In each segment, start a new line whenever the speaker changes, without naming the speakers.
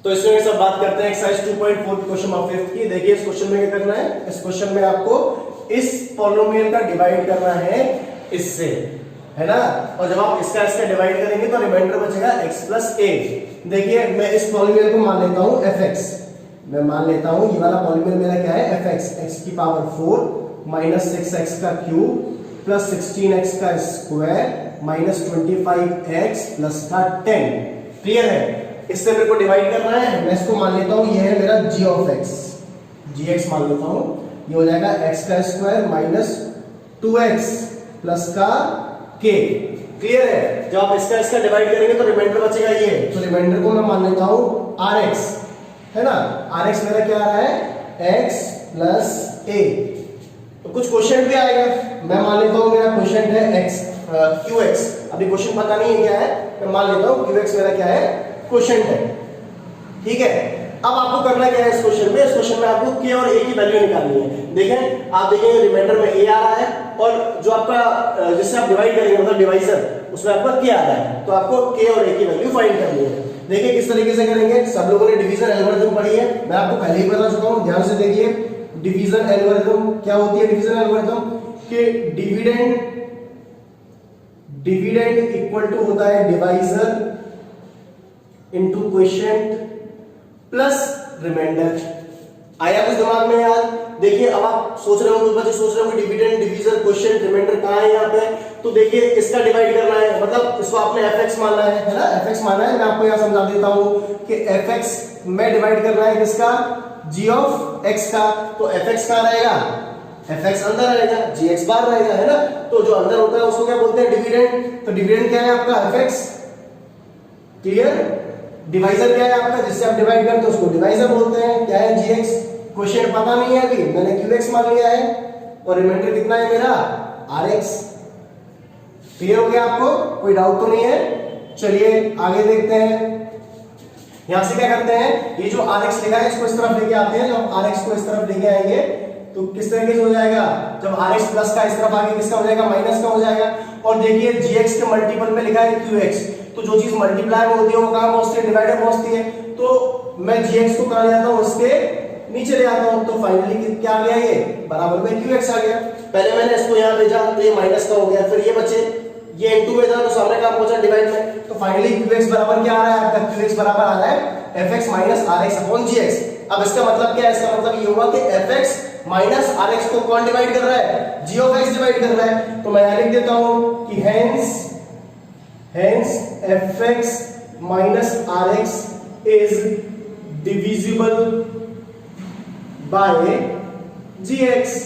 तो इसमें सब बात करते हैं एक्सरसाइज 2.4 की क्वेश्चन ऑफ फिफ्थ की। देखिए इस क्वेश्चन में क्या करना है, इस क्वेश्चन में आपको इस पॉलिनोमियल का डिवाइड करना है इससे, है ना। और जब आप इसका डिवाइड करेंगे तो रिमाइंडर बचेगा x प्लस ए। देखिए मैं इस पॉलिनोमियल को मान लेता हूं fx, मैं मान लेता हूं ये वाला पॉलिनोमियल मेरा क्या है fx, x की पावर 4 माइनस 6x का क्यूब प्लस 16x का स्क्वायर माइनस 25x प्लस का 10। क्लियर है। इससे मेरे को डिवाइड करना है, मैं इसको मान लेता हूं ये है मेरा g ऑफ x, gx मान लेता हूं। ये हो जाएगा x का स्क्वायर माइनस 2x प्लस का k। क्लियर है। जब आप इसका डिवाइड करेंगे तो रिमाइंडर बचेगा ये, तो रिमाइंडर को मैं मान लेता हूं rx, है ना। rx मेरा क्या आ रहा है x प्लस a। तो कुछ क्वेश्चन भी आएगा, मैं मान लेता हूं मेरा क्वेश्चन है x qx। अभी क्वेश्चन पता नहीं है क्या है, मैं मान लेता हूं qx मेरा क्या है क्वेश्चन है। ठीक है। अब आपको करना क्या है इस क्वेश्चन में, इस क्वेश्चन में आपको k और a की वैल्यू निकालनी है। देखें आप देखेंगे रिमाइंडर में a आ रहा है और जो आपका जिससे आप डिवाइड करेंगे मतलब डिवाइजर, उसमें आपका k आ रहा है। तो आपको k और a की वैल्यू फाइंड करनी है। देखिए किस तरीके से करेंगे। सब लोगों ने डिवीजन एल्गोरिथम पढ़ी है, मैं आपको पहले ही बता चुका हूं, ध्यान से देखिए। डिवीजन एल्गोरिथम क्या होती है, डिवीजन एल्गोरिथम कि डिविडेंड इक्वल टू होता है divisor into quotient plus remainder. आया कुछ दिमाग में यार। देखिए अब आप सोच रहे हो, कुछ बच्चे सोच रहे हो कि डिविडेंड डिवीजर क्वोशिएंट रिमाइंडर कहां है यहाँ पे। तो देखिए इसका डिवाइड करना है, मतलब इसको आपने fx मानना है ना, fx मानना है। मैं आपको यहाँ समझा देता हूँ कि fx में डिवाइड करना है किसका, g ऑफ x का। तो fx कहां रहेगा, fx अंदर रहेगा, gx बाहर रहेगा, है ना। तो जो अंदर होता है उसको क्या बोलते हैं, डिविडेंड। तो डिविडेंड क्या है आपका fx। क्लियर। डिवाइजर क्या है आपका, जिससे आप डिवाइड करते हो उसको डिवाइजर बोलते हैं। क्या है gx, क्वोशिएंट पता नहीं है अभी, मैंने qx मान लिया है और रिमाइंडर कितना है मेरा rx। क्लियर हो गया आपको, कोई डाउट तो नहीं है। चलिए आगे देखते हैं। यहां से क्या करते हैं, ये जो rx लिखा है इसको इस तरफ लेके आते हैं। जब rx को इस तरफ लेके आएंगे तो किस तरीके से हो जाएगा, जब rx प्लस का इस तरफ आगे किसका हो जाएगा, माइनस का हो जाएगा। और देखिए gx के मल्टीपल में लिखा है qx, तो जो चीज मल्टीप्लाई में होती है वो कहां पहुंचती है, डिवाइडर पहुंचती है। तो मैं gx को कहां ले आता हूं, उसके नीचे ले आता हूं। तो फाइनली क्या आ गया, ये बराबर में qx आ गया। पहले मैंने इसको यहां भेजा तो ये माइनस का हो गया, फिर ये बचे, ये इनटू में था तो सामने का पहुंचा डिवाइड में। तो फाइनली qx बराबर क्या आ रहा है आपका, qx बराबर आ रहा है fx minus rx upon gx। अब इसका मतलब क्या है, इसका मतलब ये हुआ कि fx माइनस rx को कौन डिवाइड कर रहा है, g ऑफ x डिवाइड कर रहा है। तो मैं यहां लिख देता हूं कि hence fx minus rx is divisible by gx।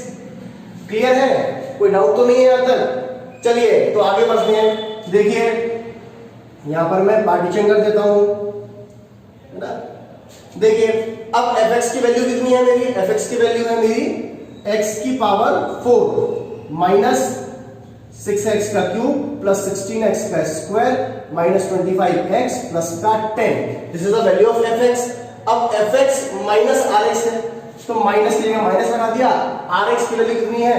Clear है, कोई डाउट तो नहीं है यहां तक। चलिए तो आगे बढ़ते हैं। देखिए यहां पर मैं पार्टीशन कर देता हूं, है ना। देखिए अब fx की वैल्यू कितनी है मेरी, fx की वैल्यू है मेरी x की पावर 4 माइनस 6x का क्यूब प्लस 16x का स्क्वायर माइनस 25x प्लस का 10। This is the value of fx। अब fx माइनस rx है तो माइनस लेगा, माइनस लगा दिया। rx की वैल्यू कितनी है,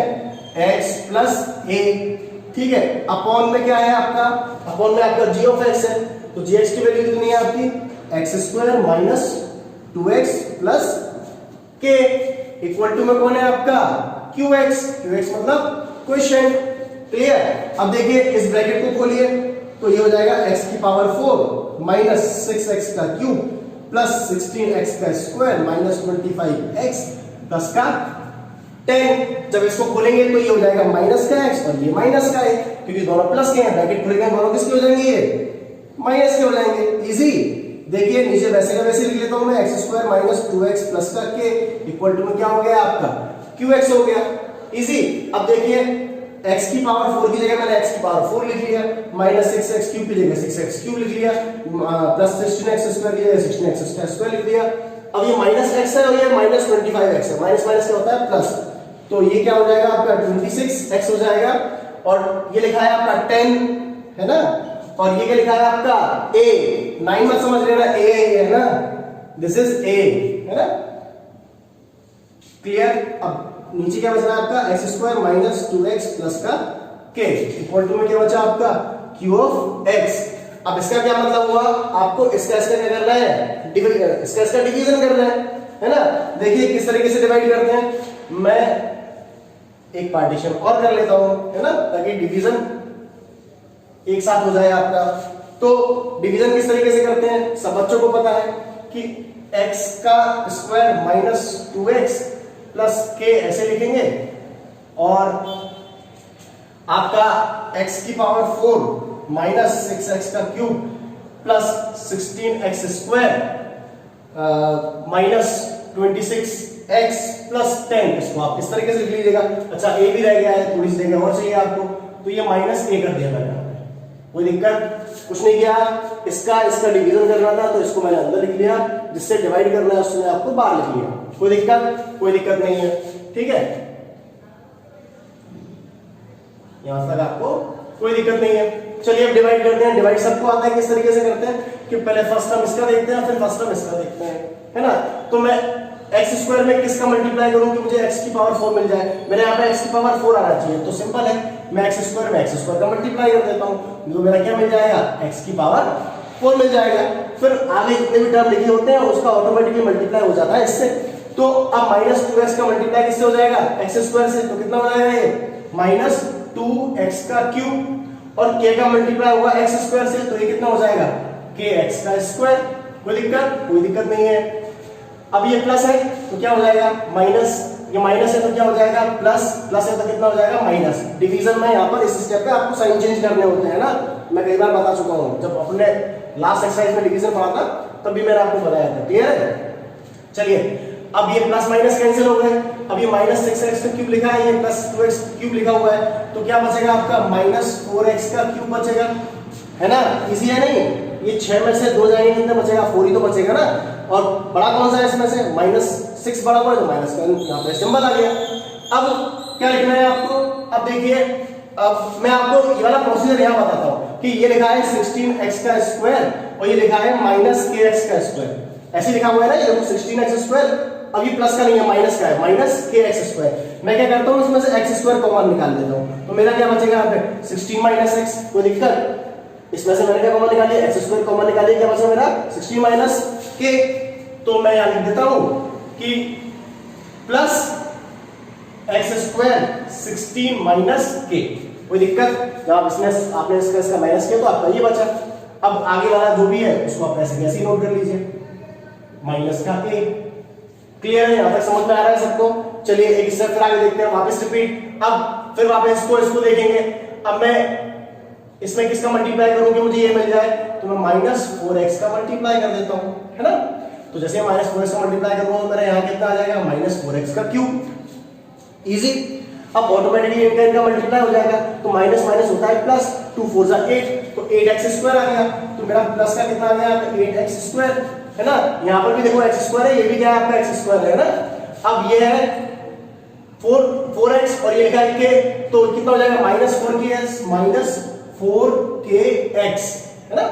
x प्लस a। ठीक है। अपॉन में क्या है आपका, अपॉन में आपका g ऑफ x है, तो gx की वैल्यू कितनी है आपकी, x square minus 2x plus k equal to में कौन है आपका qx। qx मतलब क्वोशिएंट। क्लियर। अब देखिए इस ब्रैकेट को खोलिए तो ये हो जाएगा x की पावर 4 माइनस 6x का क्यूब प्लस 16x का स्क्वायर माइनस 25x प्लस का 10। जब इसको खोलेंगे तो ये हो जाएगा माइनस का x और ये माइनस का है, क्योंकि दोनों प्लस के हैं। ब्रैकेट खुलेंगे दोनों किसके हो जाएंगे, ये माइनस के हो जाएंगे। इजी। देखिए नीचे वैसे का वैसे लिख लेता हूं मैं, x square minus 2x plus का k इक्वल टू में क्या हो गया आपका qx हो गया। इजी। अब देखिए x की पावर 4 की जगह मैंने x की पावर 4 लिख लिया, माइनस 6x क्यूब की जगह 6x क्यूब लिख लिया, प्लस 16x स्क्वायर की जगह 16x स्क्वायर लिख दिया। अब ये माइनस x है और ये माइनस 25x है, माइनस माइनस क्या होता है प्लस। तो ये क्या हो जाएगा आपका 26x हो जाएगा, और ये लिखा है आपका 10, है ना। और ये क्या लिखा है आपका a, 9 मत समझ लेना, a है ना, दिस इज a, है ना। क्लियर। अब नीचे क्या बच रहा है आपका x square minus 2x plus का k इक्वल टू में क्या बचा आपका q ऑफ x। अब इसका क्या मतलब हुआ, आपको इसका क्या करना है, इसका डिवीजन करना है ना। देखिए किस तरीके से डिवाइड करते हैं, मैं एक पार्टीशन और कर लेता हूं, है ना, ताकि डिवीजन एक साथ हो जाए आपका। तो डिवीजन किस तरीके से करते हैं, सब बच्चों को पता है कि x का square minus 2x plus k ऐसे लिखेंगे, और आपका x की पावर 4 माइनस 6x का cube plus 16x square minus 26x plus 10, इसको आप इस तरीके से लिख लीजिएगा। अच्छा a भी रह गया है, थोड़ी सी जगह और चाहिए आपको, तो ये माइनस a कर दिया मैंने, कोई दिक्कत कुछ नहीं किया। इसका डिवीजन करना था तो इसको मैंने अंदर लिख लिया, जिससे डिवाइड करना है उसने आपको बाहर लिख लिया, कोई दिक्कत नहीं है, ठीक है, यहां तक आपको कोई दिक्कत नहीं है। चलिए अब डिवाइड करते हैं। डिवाइड सबको आता है, किस तरीके से करते हैं कि पहले फर्स्ट टर्म इसका देखते हैं, फिर फर्स्ट टर्म इसका देखते हैं, है ना। तो मैं एक्स स्क्वायर में किसका मल्टीप्लाई करूं कि मुझे x की पावर 4 मिल जाए, मेरे यहाँ पे x की पावर 4 आना चाहिए, तो सिंपल है, मैं x स्क्वायर में x स्क्वायर का मल्टीप्लाई कर देता हूं, तो मेरा क्या मिल जाएगा, x की पावर 4 मिल जाएगा। फिर आगे जितने भी टर्म लिखे होते हैं उसका ऑटोमेटिकली मल्टीप्लाई हो जाता है इससे। तो अब माइनस 2x का मल्टीप्लाई किससे हो जाएगा, x स्क्वायर से, तो कितना हो जाएगा ये माइनस 2x का क्यूब, और k का मल्टीप्लाई होगा x स्क्वायर से, तो ये कितना हो जाएगा kx का स्क्वायर। कोई दिक्कत नहीं है। अब ये प्लस है तो क्या हो जाएगा माइनस, ये माइनस है तो क्या हो जाएगा प्लस, प्लस है तो कितना हो जाएगा माइनस। डिवीजन में यहाँ पर इस स्टेप पे आपको साइन चेंज करने होते हैं ना, मैं कई बार बता चुका हूँ, जब अपने लास्ट एक्सरसाइज में डिवीजन पढ़ा था तब भी मैंने आपको बताया था, क्लियर है। चलिए अब ये प्लस माइनस कैंसिल हो गए, अब ये माइनस 6x का क्यूब लिखा है, ये प्लस 2x क्यूब लिखा हुआ है, तो क्या बचेगा आपका माइनस 4x का क्यूब बचेगा, है ना, इजी है नहीं। ये 6 में से 2 जाएंगे, कितने बचेगा 4 ही तो बचेगा ना, और बड़ा कौन सा है इसमें से माइनस 6 बड़ा हुआ है, तो माइनस का यहाँ पे सिंबल आ गया। अब क्या लिखना है आपको, अब देखिए, अब मैं आपको ये वाला प्रोसीजर यहाँ बताता हूँ कि ये लिखा है 16x का स्क्वायर और ये लिखा है माइनस kx का स्क्वायर, ऐसे लिखा हुआ है ना, ये देखो 16x स्क्वायर, अब ये प्लस का नहीं है माइनस का है, माइनस kx स्क्वायर। मैं क्या करता हूँ इसमें से x स्क्वायर कॉमन निकाल देता हूँ, तो मेरा क्या बचेगा यहाँ पे 16 माइनस x, कोई दिक्कत, इसमें से मैंने क्या कॉमन निकाली, x स्क्वायर कॉमन निकाली, क्या बचा मेरा 16 माइनस k, तो मैं यहाँ लिख देता हूँ कि plus x square 16 minus k, कोई दिक्कत, जब इसमें आपने इसका माइनस किया तो आपका ये बचा। अब आगे वाला जो भी है उसको आप ऐसे कैसे नोट कर लीजिए, माइनस का a, क्लियर है, यहां तक समझ में आ रहा है सबको। चलिए एक स्टेप फिर आगे देखते हैं, वापस रिपीट, अब फिर वापस इसको देखेंगे। अब मैं इसमें किसका मल्टीप्लाई करूं कि मुझे ये मिल जाए, तो मैं माइनस 4x का मल्टीप्लाई कर देता हूं, है ना। तो जैसे माइनस 4x का मल्टीप्लाई करूंगा तो मेरा यहाँ कितना आ जाएगा माइनस 4x का क्यूब, इजी। अब ऑटोमेटिकली इनका मल्टीप्लाई हो जाएगा, तो माइनस माइनस होता है प्लस, 2 4 जा 8, तो 8x स्क्वायर आ गया, तो मेरा प्लस का कितना आ गया 8x स्क्वायर, है ना। यहाँ पर भी देखो x स्क्वायर है, ये भी क्या है आपका x स्क्वायर है ना। अब ये है 4x और ये लिखा है k, तो कितना हो जाएगा माइनस 4kx, माइनस 4kx, है ना।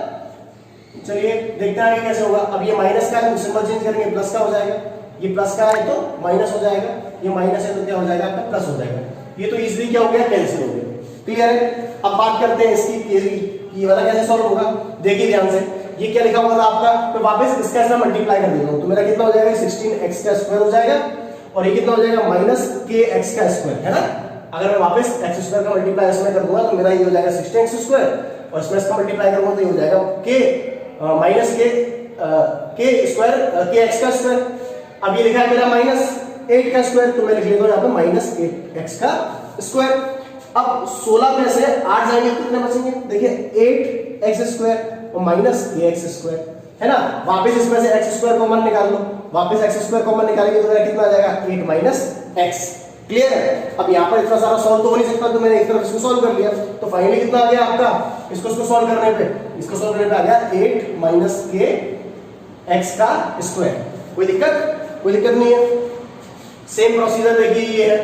चलिए देखते हैं आगे कैसे होगा। अब ये माइनस का है तो सिंबल चेंज करेंगे, प्लस का हो जाएगा, ये प्लस का है तो माइनस हो जाएगा, ये माइनस है तो क्या हो जाएगा आपका प्लस हो जाएगा। ये तो इजीली क्या हो गया कैंसिल हो गया, क्लियर है। अब बात करते हैं इसकी, ये वाला कैसे सॉल्व होगा, देखिए ध्यान से। ये क्या लिखा हुआ था आपका, तो वापस इसका ऐसा मल्टीप्लाई कर देता हूं, तो मेरा कितना हो जाएगा 16x का स्क्वायर हो जाएगा, और ये कितना हो जाएगा माइनस kx का स्क्वायर, है ना। अगर मैं वापस x स्क्वायर का मल्टीप्लाई इसमें कर दूंगा तो मेरा ये हो जाएगा 16x स्क्वायर, और इसमें इसका मल्टीप्लाई करूंगा तो ये हो जाएगा k minus k square kx का स्क्वायर। अब ये लिखा है मेरा माइनस 8 का स्क्वायर, तो मैं लिख लेता हूं यहाँ पे माइनस 8x का स्क्वायर। अब 16 में से 8 जाएंगे तो कितने बचेंगे, देखिए 8x स्क्वायर और माइनस kx स्क्वायर, है ना। वापस इसमें से x स्क्वायर कॉमन निकाल लो, वापस x स्क्वायर कॉमन निकालेंगे तो मेरा कितना आ जाएगा 8 माइनस x, क्लियर है। अब यहाँ पर इतना सारा सॉल्व तो हो नहीं सकता, तो मैंने एक तरफ इसको सॉल्व कर लिया, तो फाइनली कितना आ गया आपका, इसको सॉल्व करने पे आ गया 8 माइनस kx का स्क्वायर। कोई दिक्कत नहीं है। सेम प्रोसीजर देखिए ये है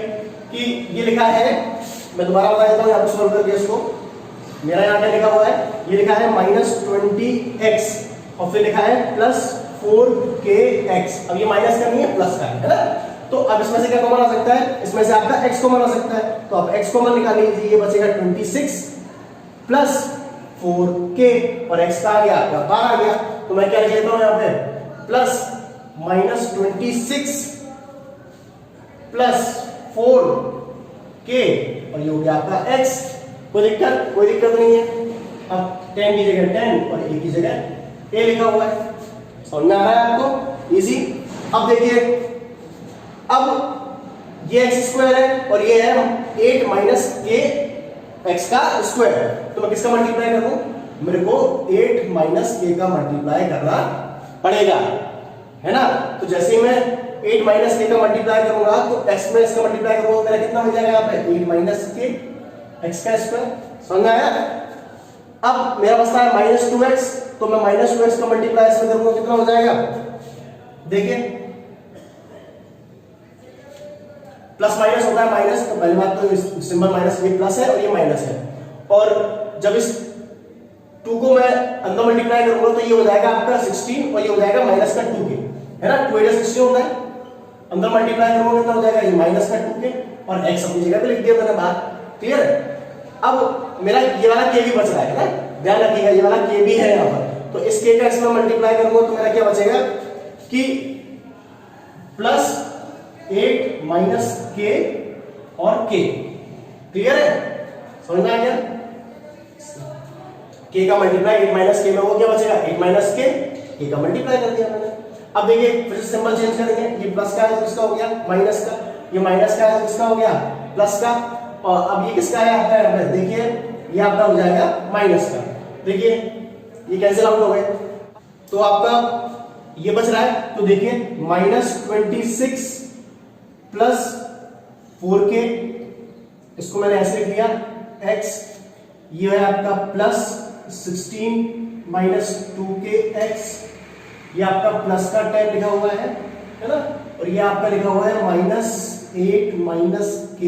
कि ये लिखा है, मैं दोबारा बता देता हूँ यहाँ पे सॉल्व करके इसको। मेरा यहाँ क्या लिखा हुआ है, ये लिखा है माइनस 20x और फिर लिखा है प्लस 4kx। अब ये माइनस का नहीं है प्लस का है ना। तो अब इसमें से क्या कॉमन आ सकता है, इसमें से आपका x कॉमन आ सकता है, तो आप x कॉमन निकाल लीजिए, ये बचेगा 26 प्लस 4k और x का आ गया आपका 12 आ गया। तो मैं क्या लिख लेता हूं यहां पे प्लस -26 प्लस 4k और ये हो गया आपका x। कोई दिक्कत नहीं है। अब 10 की जगह 10 और a की जगह a लिखा हुआ है। समझ में आ रहा है आपको? इजी। अब देखिए, अब ये x स्क्वायर है और ये है 8 माइनस k x का स्क्वायर। तो मैं किसका मल्टीप्लाई करूं? मेरे को 8 माइनस k का मल्टीप्लाई करना पड़ेगा, है ना। तो जैसे ही मैं 8 माइनस k का मल्टीप्लाई करूंगा तो x में इसका मल्टीप्लाई करूंगा, मेरा कितना हो जाएगा यहाँ पे 8 माइनस k x का स्क्वायर। समझ में आया? अब मेरा बचता है -2x, तो मैं -2x का मल्टीप्लाई इसमें करूंगा, कितना हो जाएगा? देखिए, प्लस माइनस होता है माइनस, तो पहली बात तो सिंबल माइनस ये प्लस है और ये माइनस है। और जब इस 2 को मैं अंदर मल्टीप्लाई करूंगा तो ये हो जाएगा आपका 16 और ये हो जाएगा माइनस का 2k, है ना। 2 8 16 होता है, अंदर मल्टीप्लाई करूंगा कितना हो जाएगा? ये माइनस का 2k और x अपनी जगह पे लिख दिया मैंने। बात क्लियर है? अब मेरा ये वाला k भी बच रहा है ना, ध्यान रखिएगा, ये वाला k भी है यहाँ पर। तो इस k का x में मल्टीप्लाई करूंगा तो मेरा क्या बचेगा कि प्लस 8 माइनस k और k। क्लियर है? समझ में आ गया? k का मल्टीप्लाई 8 माइनस k में वो क्या बचेगा? 8 माइनस k का मल्टीप्लाई कर दिया मैंने। अब देखिए फिर से सिंबल चेंज करेंगे, ये प्लस का है तो किसका हो गया? माइनस का। ये माइनस का है तो किसका हो गया? प्लस का। और अब ये किसका है आपका? यहाँ पे देखिए ये आपका हो जाएगा माइनस का। देखिए ये कैंसिल आउट हो गए, तो आपका ये बच रहा है। तो देखिए -26 प्लस 4k, इसको मैंने ऐसे लिख दिया x, ये है आपका प्लस 16 माइनस 2kx, ये आपका प्लस का 10 लिखा हुआ है ना, और ये आपका लिखा हुआ है -8 माइनस k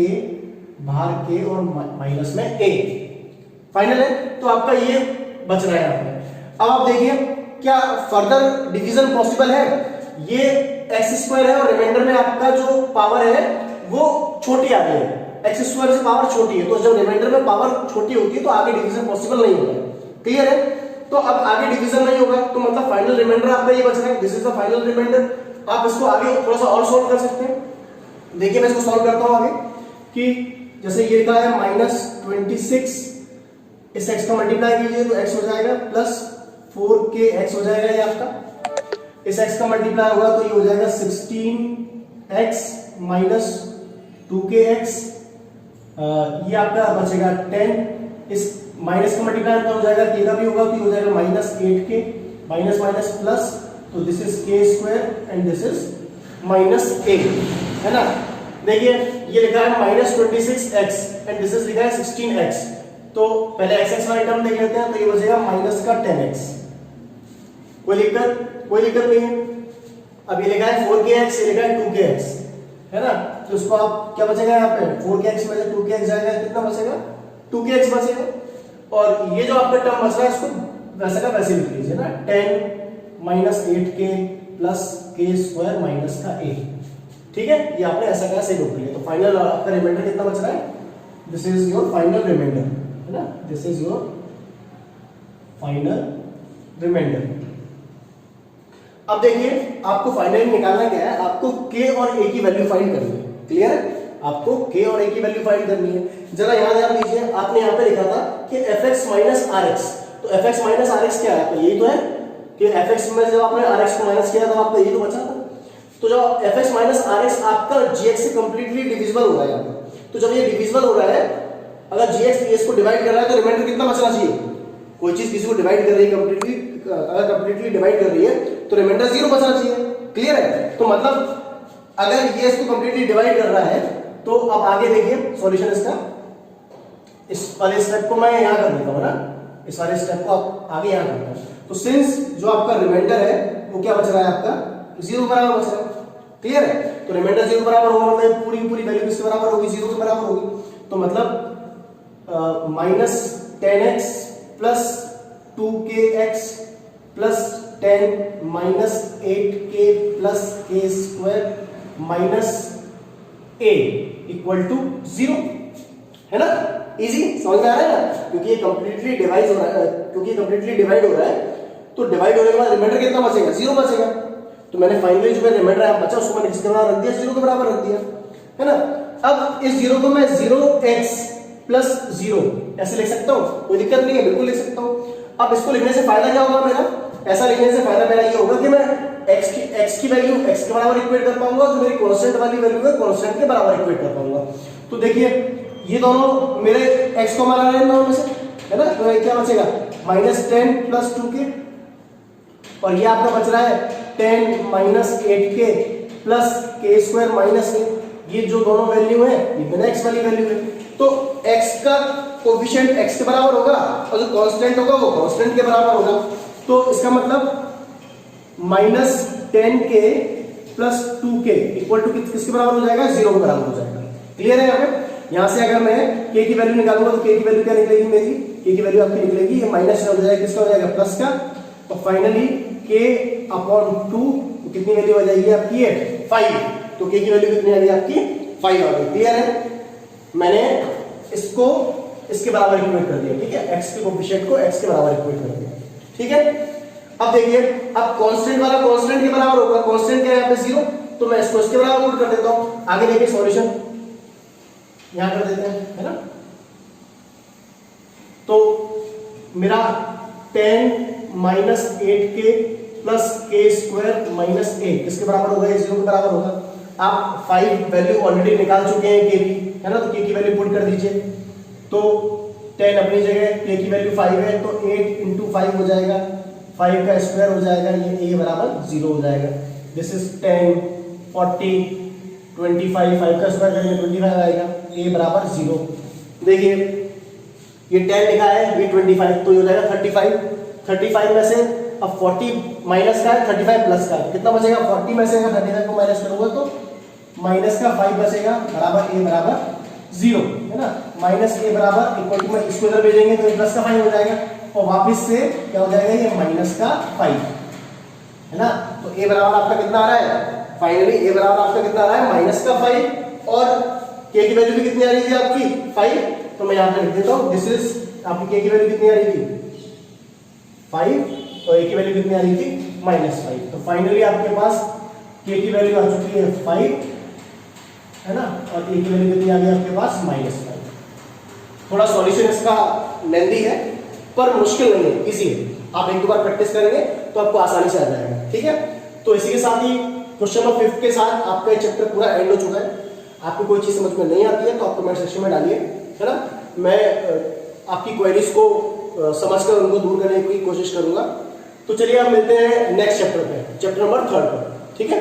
बाहर k और माइनस में a। फाइनल है, तो आपका ये बच रहा है यहाँ पे। अब आप देखिए क्या फर्दर डिवीजन पॉसिबल है? ये एक्स स्क्वायर है और रिमाइंडर में आपका जो पावर है वो छोटी आ गई है, एक्स स्क्वायर से पावर छोटी है, तो जब रिमाइंडर में पावर छोटी होती है तो आगे डिवीजन पॉसिबल नहीं होगा। क्लियर है? तो अब आगे डिवीजन नहीं होगा तो मतलब फाइनल रिमाइंडर आपका ये बच रहा है, this is the final remainder. आप इसको आगे थोड़ा सा और सॉल्व कर सकते हैं। देखिए मैं इसको सॉल्व करता हूं आगे, कि जैसे ये का है -26, इस x का मल्टीप्लाई कीजिए तो x हो जाएगा प्लस 4kx हो जाएगा ये आपका। इस x का मल्टीप्लाई होगा तो ये हो जाएगा 16x माइनस 2kx, ये आपका बचेगा 10। इस माइनस का मल्टीप्लाई हो जाएगा k का भी होगा तो ये हो जाएगा -8k, माइनस माइनस प्लस, तो this is k square and this is -a, है ना। देखिए ये लिखा है -26x एंड दिस इज लिखा है 16x, तो पहले x वाली टर्म देख लेते हैं, तो ये बचेगा माइनस का 10x। कोई दिक्कत नहीं है। अब ये लिखा है 4kx, ये लिखा है 2kx, है ना, तो इसको आप क्या बचेगा यहाँ पे 4kx में से 2kx जाएगा, कितना बचेगा? 2kx बचेगा। और ये जो आपका टर्म बच रहा है इसको वैसे का वैसे लिख लीजिए ना, 10 minus 8k plus k square minus का a। ठीक है, ये आपने ऐसा का सही लिख लिया। तो फाइनल आपका रिमाइंडर कितना बच रहा है? This is your final remainder, है ना, this is your final remainder. अब देखिए आपको फाइनली निकालना क्या है, आपको k और a की वैल्यू फाइंड करनी है। क्लियर है? आपको k और a की वैल्यू फाइंड करनी है। जरा यहाँ ध्यान दीजिए, आपने यहाँ पे लिखा था कि fx माइनस rx, तो fx माइनस rx क्या है? तो यही तो है कि fx में जब आपने rx को माइनस किया तो आपका यही तो बचा था। तो जब fx माइनस rx आपका gx से कंप्लीटली डिविजिबल हो रहा है यहाँ पे, तो जब ये डिविजिबल हो रहा है, अगर gx ds को डिवाइड कर रहा है तो रिमाइंडर कितना बचना चाहिए? कोई चीज किसी को डिवाइड कर रही है कंप्लीटली, अगर कंप्लीटली डिवाइड कर रही है तो रिमाइंडर 0 बचना चाहिए। क्लियर है? तो मतलब अगर ये इसको कंप्लीटली डिवाइड कर रहा है तो अब आगे देखिए सॉल्यूशन इसका, इस वाले स्टेप को मैं यहां कर देता हूं ना, इस वाले स्टेप को आप आगे यहां करते हैं। तो सिंस जो आपका रिमाइंडर है वो क्या बच रहा है आपका? 0 बराबर बच रहा है। क्लियर है? तो रिमाइंडर 0 बराबर होगा मतलब पूरी वैल्यू किसके बराबर होगी? 0 के बराबर होगी। तो मतलब -10x plus 2kx plus 10 minus 8k plus k square minus a equal to 0, है ना। इजी, समझ में आ रहा है ना, क्योंकि ये कंप्लीटली डिवाइड हो रहा है, क्योंकि कंप्लीटली डिवाइड हो रहा है, तो डिवाइड होने के बाद रिमाइंडर कितना बचेगा, 0 बचेगा। तो मैंने फाइनली जो रिमाइंडर आया बचा उसको मैंने किसके बराबर रख दिया, 0 के बराबर रख दिया, है ना। अब इस 0 को मैं 0x प्लस 0 ऐसे लिख सकता हूँ, कोई दिक्कत नहीं है, बिल्कुल लिख सकता हूँ। अब इसको लिखने से फायदा क्या होगा मेरा, ऐसा लिखने से फायदा मेरा ये होगा कि मैं x की वैल्यू x के बराबर इक्वेट कर पाऊंगा, जो मेरी कांस्टेंट वाली वैल्यू है कांस्टेंट के बराबर इक्वेट कर पाऊंगा। तो देखिए ये दोनों मेरे x को मान रहे हैं दोनों में से, है ना, तो ये क्या बचेगा -10 प्लस 2k, और ये आपका बच रहा है 10 minus 8k plus k square minus a। ये जो दोनों वैल्यू है ये बिना x वाली वैल्यू है, तो x का कोफिशिएंट x के बराबर होगा और जो कांस्टेंट होगा वो कांस्टेंट के बराबर होगा। तो इसका मतलब -10k plus 2k equal to किसके बराबर हो जाएगा, 0 के बराबर हो जाएगा। क्लियर है यहाँ पे। यहाँ से अगर मैं k की वैल्यू निकालूंगा तो k की वैल्यू क्या निकलेगी मेरी, k की वैल्यू आपकी निकलेगी ये माइनस हो जाएगा, किसका हो जाएगा, प्लस का। तो फाइनली k/2 कितनी वैल्यू हो जाएगी आपकी, ये 5। तो k की वैल्यू कितनी आ गई आपकी, 5 आ गई। क्लियर है, मैंने इसको इसके बराबर इक्वेट कर दिया, ठीक है, x के कोफिशिएंट को x के बराबर इक्वेट कर दिया, ठीक है। अब देखिए अब कांस्टेंट वाला कांस्टेंट के बराबर होगा, कांस्टेंट क्या है यहाँ पे 0, तो मैं इसको इसके बराबर पुट कर देता हूं। आगे देखिए सॉल्यूशन यहां कर देते हैं, है ना। तो मेरा 10 minus 8k plus k square minus a किसके बराबर होगा, 0 के बराबर होगा। आप 5 वैल्यू ऑलरेडी निकाल चुके हैं k की, है ना, तो k की वैल्यू पुट कर दीजिए। तो 10 अपनी जगह, k की वैल्यू 5 है, तो 8 × 5 हो जाएगा, 5 का स्क्वायर हो जाएगा, ये a बराबर 0 हो जाएगा। दिस इज 10 40 25, 5 का स्क्वायर करेंगे 25 आएगा, a बराबर 0। देखिए ये 10 लिखा है, ये 25, तो ये हो जाएगा 35 में से अब 40 माइनस का है, 35 प्लस का है, कितना बचेगा, 40 में से अगर 35 को माइनस करूंगा तो माइनस का 5 बचेगा, बराबर a बराबर 0, है ना। माइनस a बराबर इक्वल टू, में इसको इधर भेजेंगे तो प्लस का 5 हो जाएगा, और वापस से क्या हो जाएगा, ये माइनस का 5, है ना। तो a बराबर आपका कितना आ रहा है, फाइनली a बराबर आपका कितना आ रहा है, माइनस का 5, और k की वैल्यू भी कितनी आ रही थी आपकी, 5। तो मैं यहाँ पे लिख देता हूँ, दिस इज आपकी k की वैल्यू कितनी आ रही थी, 5, और a की वैल्यू कितनी आ रही थी, -5। तो फाइनली आपके पास k की वैल्यू आ चुकी है 5, है ना, और a की वैल्यू कितनी आ गई आपके पास, -5। थोड़ा सॉल्यूशन इसका लेंथी है पर मुश्किल नहीं है, इजी है। आप एक दो बार प्रैक्टिस करेंगे तो आपको आसानी से आ जाएगा, ठीक है। तो इसी के साथ ही क्वेश्चन नंबर 5 के साथ आपका ये चैप्टर पूरा एंड हो चुका है। आपको कोई चीज समझ में नहीं आती है तो आप कमेंट सेक्शन में डालिए, है ना। मैं आपकी क्वेरीज को समझकर उनको दूर करने की कोशिश करूंगा। तो चलिए आप मिलते हैं नेक्स्ट चैप्टर पे, चैप्टर नंबर 3 पर, ठीक है।